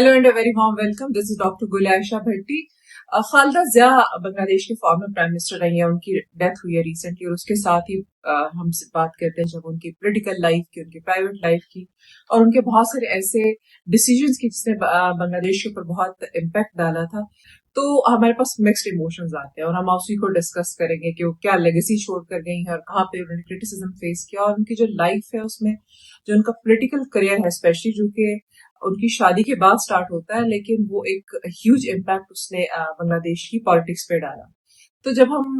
Hello and a very warm welcome. This is Dr. Gul Aisha Bhatti. Khalda जिया बांग्लादेश के former prime minister रही हैं. उनकी death हुई है रिसेंटली और उसके साथ ही हमसे बात करते हैं जब उनकी पॉलिटिकल लाइफ की, उनकी प्राइवेट लाइफ की और उनके बहुत सारे ऐसे डिसीजंस की जिसने बांग्लादेश के ऊपर बहुत इम्पैक्ट डाला था. तो हमारे पास मिक्स्ड इमोशंस आते हैं और हम उसी को डिस्कस करेंगे कि वो क्या लेगेसी छोड़ कर गई है और कहाँ पे उन्होंने क्रिटिसिज्म फेस किया और उनकी जो लाइफ है उसमें जो उनका पॉलिटिकल करियर है स्पेशली जो कि उनकी शादी के बाद स्टार्ट होता है, लेकिन वो एक ह्यूज इम्पैक्ट उसने बांग्लादेश की पॉलिटिक्स पे डाला. तो जब हम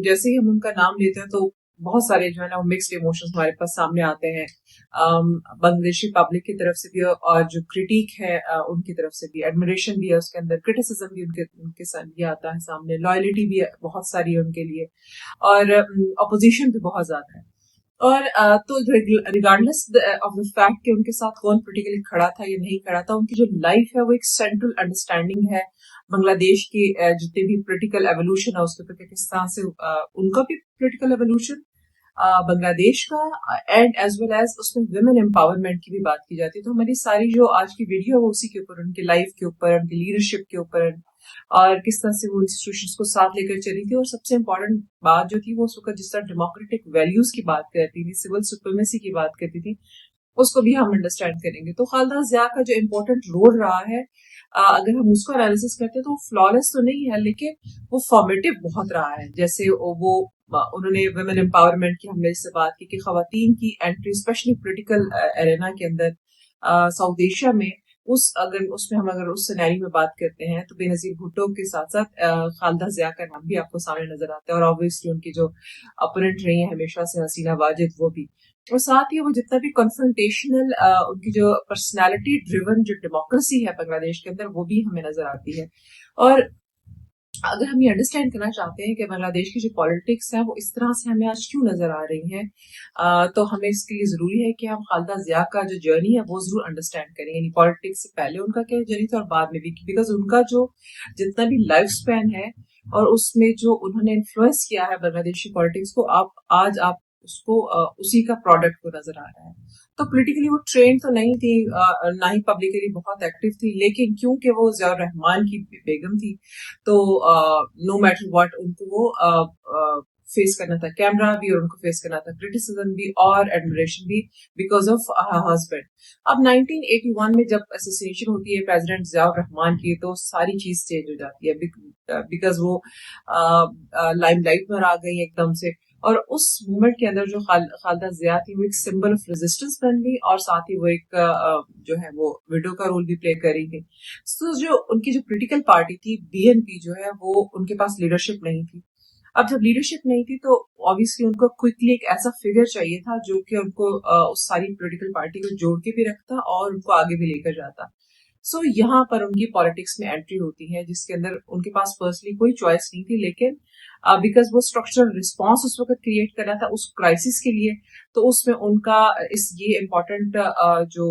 जैसे ही हम उनका नाम लेते हैं तो बहुत सारे जो है ना वो मिक्स्ड इमोशंस हमारे पास सामने आते हैं. बांग्लादेशी पब्लिक की तरफ से भी और जो क्रिटिक है उनकी तरफ से भी, एडमिरेशन भी है उसके अंदर, क्रिटिसिज्म भी उनके साथ भी आता है सामने, लॉयलिटी भी बहुत सारी है उनके लिए और अपोजिशन भी बहुत ज्यादा है. और तो रिगार्डलेस ऑफ द फैक्ट कि उनके साथ कौन पोलिटिकली खड़ा था या नहीं खड़ा था, उनकी जो लाइफ है वो एक सेंट्रल अंडरस्टैंडिंग है बांग्लादेश की. जितने भी पोलिटिकल एवोल्यूशन है उसके ऊपर किस तरह से उनका भी पोलिटिकल एवोल्यूशन बांग्लादेश का एंड एज वेल एज उसमें वुमेन एम्पावरमेंट की भी बात की जाती है. तो हमारी सारी जो आज की वीडियो है वो उसी के ऊपर, उनकी लाइफ के ऊपर, उनकी लीडरशिप के ऊपर और किस तरह से वो इंस्टीट्यूशंस को साथ लेकर चली थी. और सबसे इम्पोर्टेंट बात जो थी वो उस वक्त जिस तरह डेमोक्रेटिक वैल्यूज की बात करती थी, सिविल सुप्रीमेसी की बात करती थी, उसको भी हम अंडरस्टैंड करेंगे. तो खालदा जिया का जो इम्पोर्टेंट रोल रहा है अगर हम उसको एनालिसिस करते हैं तो वो फ्लॉलेस तो नहीं है लेकिन वो फॉर्मेटिव बहुत रहा है. जैसे वो उन्होंने वुमेन एम्पावरमेंट की हमने इससे बात की कि खवातीन की एंट्री स्पेशली पोलिटिकल एरेना के अंदर साउथ एशिया में हम अगर उस सिनेरियो में बात करते हैं तो बेनजीर भुट्टो के साथ साथ खालदा जिया का नाम भी आपको सामने नजर आता है और ऑब्वियसली उनकी जो अपोनेंट रही है हमेशा से हसीना वाजिद वो भी. और साथ ही वो जितना भी कॉन्फ्रंटेशनल उनकी जो पर्सनालिटी ड्रिवन जो डेमोक्रेसी है बांग्लादेश के अंदर वो भी हमें नजर आती है. और अगर हम ये अंडरस्टैंड करना चाहते हैं कि बांग्लादेश की जो पॉलिटिक्स है वो इस तरह से हमें आज क्यों नजर आ रही है, तो हमें इसके लिए जरूरी है कि हम खालदा जिया का जो जर्नी है वो जरूर अंडरस्टैंड करें. यानी पॉलिटिक्स से पहले उनका क्या जर्नी था और बाद में भी, बिकॉज उनका जो जितना भी लाइफ स्पैन है और उसमें जो उन्होंने इन्फ्लुएंस किया है बांग्लादेशी पॉलिटिक्स को, आप उसको उसी का प्रोडक्ट को नजर आ रहा है. तो पॉलिटिकली वो ट्रेन तो नहीं थी, ना ही पब्लिकली बहुत एक्टिव थी, लेकिन क्योंकि वो जियाउर रहमान की बेगम थी तो नो मैटर व्हाट उनको वो फेस करना था कैमरा भी और उनको फेस करना था क्रिटिसिज्म भी और एडमिरेशन भी बिकॉज ऑफ हस्बैंड. अब 1981 में जब एसोसिएशन होती है प्रेसिडेंट जियाउर रहमान की तो सारी चीज चेंज हो जाती है बिकॉज वो लाइमलाइट में आ गई एकदम से. और उस मूवमेंट के अंदर जो खालदा जिया थी वो एक सिंबल ऑफ रेजिस्टेंस बन गई और साथ ही वो एक जो है वो विडो का रोल भी प्ले कर रही थी. तो जो उनकी जो पॉलिटिकल पार्टी थी बीएनपी जो है वो उनके पास लीडरशिप नहीं थी. अब जब लीडरशिप नहीं थी तो ऑब्वियसली उनको क्विकली एक ऐसा फिगर चाहिए था जो कि उनको उस सारी पॉलिटिकल पार्टी को जोड़ के भी रखता और उनको आगे भी लेकर जाता. सो यहाँ पर उनकी पॉलिटिक्स में एंट्री होती है जिसके अंदर उनके पास पर्सनली कोई चॉइस नहीं थी, लेकिन बिकॉज वो स्ट्रक्चरल रिस्पॉन्स उस वक्त क्रिएट करना था उस क्राइसिस के लिए. तो उसमें उनका ये इम्पोर्टेंट जो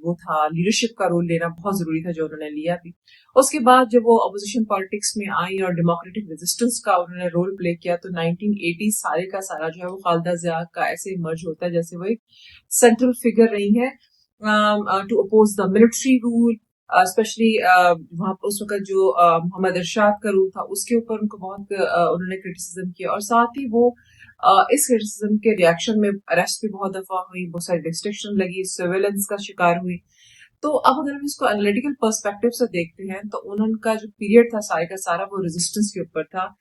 वो था लीडरशिप का रोल लेना बहुत जरूरी था जो उन्होंने लिया भी. उसके बाद जब वो अपोजिशन पॉलिटिक्स में आई और डेमोक्रेटिक रेजिस्टेंस का उन्होंने रोल प्ले किया तो 1980 सारे का सारा जो है वो खालदा जिया का ऐसे इमर्ज होता है जैसे वो एक सेंट्रल फिगर रही है to oppose the military rule, specially वहां पर उस वक्त जो मोहम्मद इरशाद का रूल था उसके ऊपर उनको बहुत उन्होंने क्रिटिसिज्म किया. और साथ ही वो इस क्रिटिसिज्म के रिएक्शन में अरेस्ट भी बहुत दफा हुई, बहुत सारी डिस्ट्रिक्शन लगी, सर्वेलेंस का शिकार हुई. तो अब अगर हम इसको एनालिटिकल पर्सपेक्टिव से देखते हैं तो उनका जो पीरियड था सारे का सारा वो रेजिस्टेंस के ऊपर था.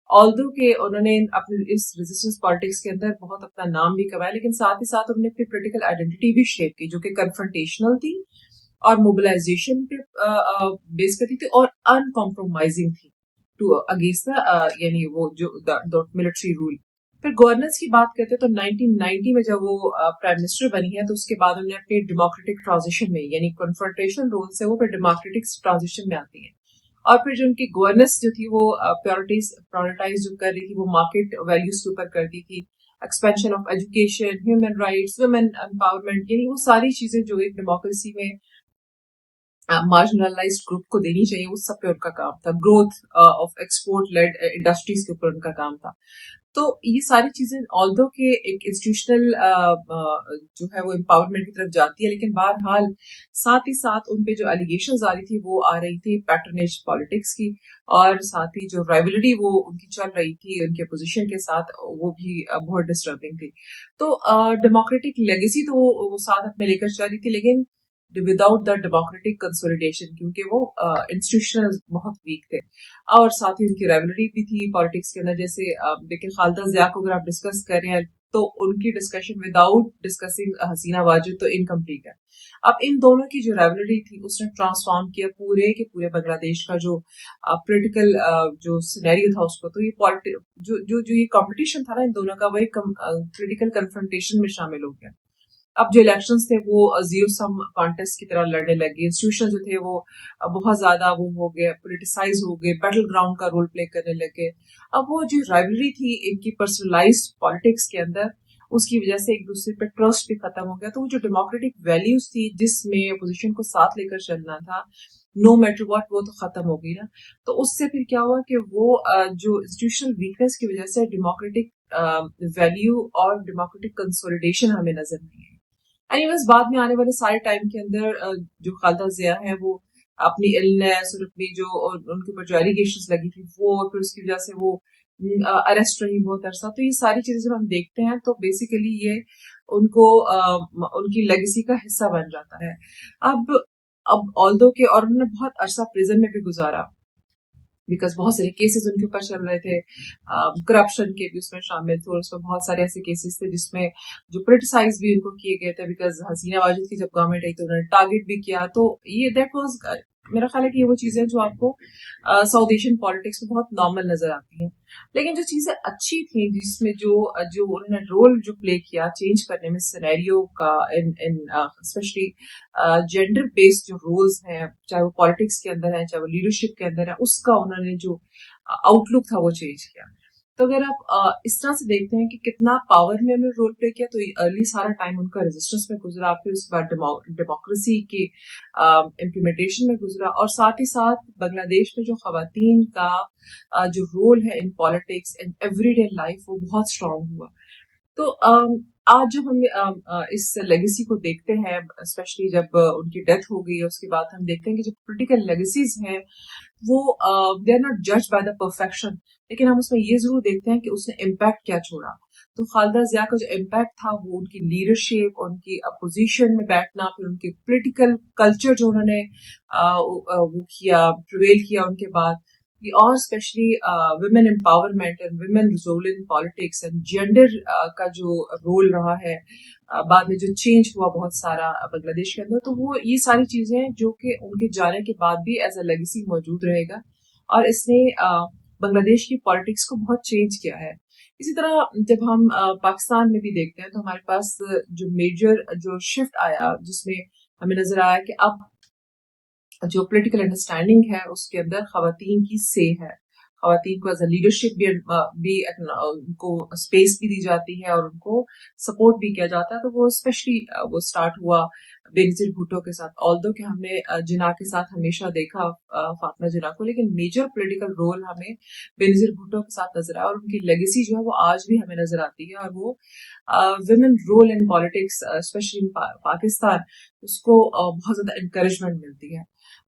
ऑल्दो के उन्होंने अपने इस रेजिस्टेंस पॉलिटिक्स के अंदर बहुत अपना नाम भी कमाया, लेकिन साथ ही साथ उन्होंने अपनी पॉलिटिकल आइडेंटिटी भी शेप की जो कि कन्फ्रंटेशनल थी और मोबिलाइजेशन पे बेस करती थी और अनकॉम्प्रोमाइजिंग थी टू अगेंस्ट यानी वो जो मिलिट्री रूल. फिर गवर्नेंस की बात करते हैं तो 1990 में जब वो प्राइम मिनिस्टर बनी है तो उसके बाद उन्होंने अपनी डेमोक्रेटिक ट्रांजिशन में यानी कन्फ्रंटेशन रोल से वो फिर डेमोक्रेटिक ट्रांजिशन में आती है. और फिर जो उनकी गवर्नेंस जो थी वो प्रायोरिटाइज जो कर रही थी वो मार्केट वैल्यूज के ऊपर करती थी, expansion of education, human rights, women empowerment, यानी वो सारी चीजें जो एक डेमोक्रेसी में मार्जिनलाइज्ड ग्रुप को देनी चाहिए, उस सब पे उनका काम था। Growth of export led industries के ऊपर उनका काम था। तो ये सारी चीजें ऑल्दो के एक इंस्टीट्यूशनल जो है वो एम्पावरमेंट की तरफ जाती है, लेकिन बहरहाल साथ ही साथ उन पे जो एलिगेशंस आ रही थी वो आ रही थी पैटर्नेज पॉलिटिक्स की, और साथ ही जो राइवलरी वो उनकी चल रही थी उनके पोजीशन के साथ, वो भी बहुत डिस्टर्बिंग थी। तो डेमोक्रेटिक लेगेसी तो वो साथ अपने लेकर चल रही थी, लेकिन विदाउट द डेमोक्रेटिक कंसोलिडेशन, क्योंकि वो इंस्टीट्यूशनल बहुत वीक थे। और साथ ही उनकी राइवलरी भी थी पॉलिटिक्स के अंदर। जैसे देखिए खालिदा जिया को अगर आप डिस्कस कर रहे हैं तो उनकी डिस्कशन विदाउट डिस्कसिंग हसीना वाजिद तो इनकम्प्लीट है। अब इन दोनों की जो राइवलरी थी उसने ट्रांसफॉर्म किया पूरे के पूरे बांग्लादेश का जो पॉलिटिकल जो सिनेरियो था उसको। तो ये जो ये कंपटीशन था ना इन दोनों का, वो एक पॉलिटिकल कन्फ्रंटेशन में शामिल हो गया। अब जो इलेक्शंस थे वो जीरो सम कॉन्टेस्ट की तरह लड़ने लगे। इंस्टीट्यूशन जो थे वो बहुत ज्यादा वो हो गए, पोलिटिसाइज हो गए, बैटल ग्राउंड का रोल प्ले करने लगे। अब वो जो राइवलरी थी इनकी पर्सनलाइज्ड पॉलिटिक्स के अंदर, उसकी वजह से एक दूसरे पे ट्रस्ट भी खत्म हो गया। तो वो जो डेमोक्रेटिक वैल्यूज थी जिसमें अपोजिशन को साथ लेकर चलना था नो मैटर व्हाट, वो तो खत्म हो गई ना। तो उससे फिर क्या हुआ कि वो जो इंस्टीट्यूशनल वीकनेस की वजह से डेमोक्रेटिक वैल्यू और डेमोक्रेटिक कंसोलिडेशन हमें नजर नहीं आई। एनीवेज बाद में आने वाले सारे टाइम के अंदर जो खालिदा जिया है वो अपनी इलनेस और अपनी जो उनके ऊपर जो एलिगेशंस लगी थी वो, फिर उसकी वजह से वो अरेस्ट रही बहुत अरसा। तो ये सारी चीजें जब हम देखते हैं तो बेसिकली ये उनको उनकी लेगेसी का हिस्सा बन जाता है। अब ऑल्दो के, और उन्होंने बहुत अरसा प्रिजन में भी गुजारा, बिकॉज बहुत सारे केसेस उनके ऊपर चल रहे थे, करप्शन के भी उसमें शामिल थे, और उसमें बहुत सारे ऐसे केसेस थे जिसमें जो क्रिटिसाइज भी उनको किए गए थे। बिकॉज हसीना वाजिद की जब गवर्नमेंट आई तो उन्होंने टारगेट भी किया। तो ये दैट वाज, मेरा ख्याल है कि ये वो चीजें जो आपको साउथ एशियन पॉलिटिक्स में बहुत नॉर्मल नजर आती हैं। लेकिन जो चीजें अच्छी थी, जिसमें जो जो उन्होंने रोल जो प्ले किया चेंज करने में सिनेरियो का, इन इन स्पेशली जेंडर बेस्ड जो रोल्स हैं, चाहे वो पॉलिटिक्स के अंदर है चाहे वो लीडरशिप के अंदर है, उसका उन्होंने जो आउटलुक था वो चेंज किया। तो अगर आप इस तरह से देखते हैं कि कितना पावर में उन्होंने रोल प्ले किया, तो अर्ली सारा टाइम उनका रेजिस्टेंस में गुजरा, फिर उसके बाद डेमोक्रेसी के इम्प्लीमेंटेशन में गुजरा, और साथ ही साथ बांग्लादेश में जो खवातीन का जो रोल है in politics in everyday life वो बहुत स्ट्रांग हुआ। तो आज जब हम इस लेगेसी को देखते हैं, स्पेशली जब उनकी डेथ हो गई है उसके बाद हम देखते हैं कि जो पॉलिटिकल लेगेसीज हैं वो दे आर नॉट जज बाय द परफेक्शन, लेकिन हम उसमें ये जरूर देखते हैं कि उसने इम्पैक्ट क्या छोड़ा। तो खालिदा जिया का जो इम्पैक्ट था वो उनकी लीडरशिप, उनकी अपोजिशन में बैठना, फिर उनके पॉलिटिकल कल्चर जो उन्होंने वो किया, प्रिवेल किया उनके बाद, और specially women empowerment and women role in politics and gender का जो रोल रहा है, बाद में जो चेंज हुआ बहुत सारा बांग्लादेश के अंदर, तो वो ये सारी चीजें जो कि उनके जाने के बाद भी एज अ लेगेसी मौजूद रहेगा, और इसने बांग्लादेश की पॉलिटिक्स को बहुत चेंज किया है। इसी तरह जब हम पाकिस्तान में भी देखते हैं तो हमारे पास जो मेजर जो शिफ्ट आया, जिसमें हमें नजर आया कि अब जो पॉलिटिकल अंडरस्टैंडिंग है उसके अंदर खवातीन की से है, खवातीन को एज अ लीडरशिप भी उनको स्पेस भी दी जाती है और उनको सपोर्ट भी किया जाता है। तो वो स्पेशली वो स्टार्ट हुआ बेनजीर भुट्टो के साथ। ऑल्दो कि हमने जिना के साथ हमेशा देखा फातिमा जिना को, लेकिन मेजर पॉलिटिकल रोल हमें बेनजीर भुट्टो के साथ नजर आया, और उनकी लेगेसी जो है वो आज भी हमें नजर आती है। और वो women role in politics specially in Pakistan, उसको बहुत ज्यादा encouragement मिलती है।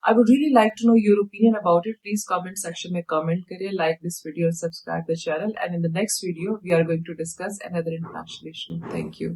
I would really like to know your opinion about it. Please comment section में comment करिए, like this video and subscribe the channel. And in the next video, we are going to discuss another international issue. Thank you.